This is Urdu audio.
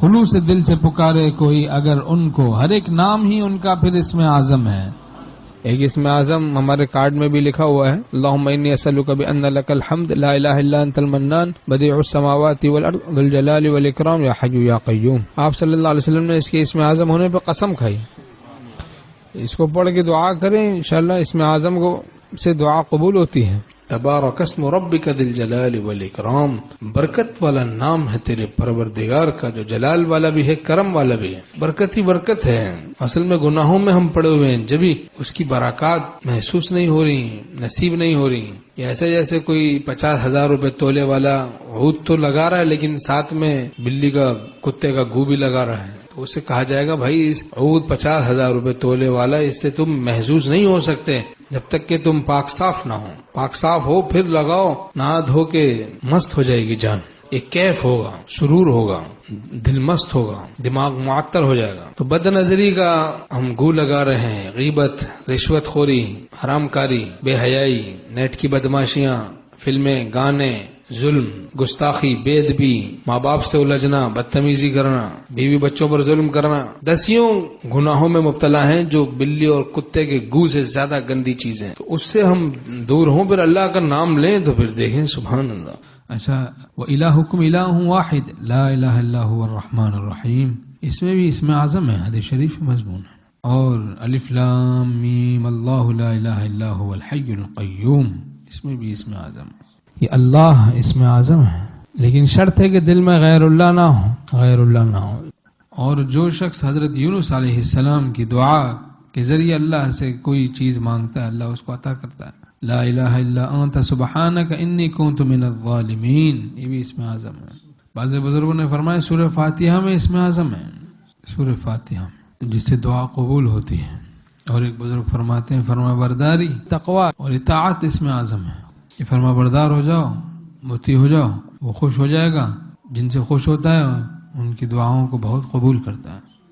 خلوص دل سے پکارے کوئی اگر ان کو، ہر ایک نام ہی ان کا پھر اسم اعظم ہے. ایک اسم اعظم ہمارے کارڈ میں بھی لکھا ہوا ہے، اللہم انی اسألک بان لک الحمد لا الہ الا انت المنان بدیع السماوات والارض ذو الجلال والاکرام یا حی یا قیوم. آپ صلی اللہ علیہ وسلم نے اس کے اسم اعظم ہونے پہ قسم کھائی. اس کو پڑھ کے دعا کریں، انشاءاللہ اسم اعظم کو سے دعا قبول ہوتی ہے. تبارک اسم ربک ذی الجلال والاکرام، برکت والا نام ہے تیرے پروردگار کا جو جلال والا بھی ہے، کرم والا بھی ہے. برکت ہی برکت ہے. اصل میں گناہوں میں ہم پڑے ہوئے ہیں، جبھی اس کی برکات محسوس نہیں ہو رہی، نصیب نہیں ہو رہی. ایسے جیسے کوئی 50,000 روپے تولے والا عود تو لگا رہا ہے لیکن ساتھ میں بلی کا، کتے کا گو بھی لگا رہا ہے، تو اسے کہا جائے گا بھائی اس عود 50,000 روپے تولے والا، اس سے تم محسوس نہیں ہو سکتے جب تک کہ تم پاک صاف نہ ہو. پاک صاف ہو پھر لگاؤ، نہا دھو کے مست ہو جائے گی جان. ایک کیف ہوگا، سرور ہوگا، دل مست ہوگا، دماغ معطر ہو جائے گا. تو بد نظری کا ہم گو لگا رہے ہیں، غیبت، رشوت خوری، حرام کاری، بے حیائی، نیٹ کی بدماشیاں، فلمیں، گانے، ظلم، گستاخی، بے ادبی، ماں باپ سے الجھنا، بدتمیزی کرنا، بیوی بچوں پر ظلم کرنا، دسیوں گناہوں میں مبتلا ہیں جو بلی اور کتے کے گو سے زیادہ گندی چیزیں. تو اس سے ہم دور ہوں، پھر اللہ کا نام لیں تو پھر دیکھیں سبحان اللہ. اچھا، وَإِلَٰهُكُمْ إِلَٰهٌ وَاحِدٌ لَا إِلَٰهَ إِلَّا هُوَ الرَّحْمَٰنُ الرَّحِيمُ. اس میں بھی اسم اعظم ہے، حدیث شریف مضمون ہے. اور الف لام میم اللہ لا الہ الا هو الحی القیوم، اس میں بھی اسم اعظم ہے. یہ اللہ اسم اعظم ہے، لیکن شرط ہے کہ دل میں غیر اللہ نہ ہو، غیر اللہ نہ ہو. اور جو شخص حضرت یونس علیہ السلام کی دعا کے ذریعے اللہ سے کوئی چیز مانگتا ہے، اللہ اس کو عطا کرتا ہے. لا الہ الا انت سبحانک انی کنت من الظالمین، یہ بھی اسم اعظم ہے. بعض بزرگوں نے فرمایا سورہ فاتحہ میں اسم اعظم ہے، سورہ فاتحہ جس سے دعا قبول ہوتی ہے. اور ایک بزرگ فرماتے ہیں فرما برداری، تقوی اور اطاعت اسم اعظم ہے. یہ فرما بردار ہو جاؤ، مطیع ہو جاؤ، وہ خوش ہو جائے گا. جن سے خوش ہوتا ہے ان کی دعاؤں کو بہت قبول کرتا ہے.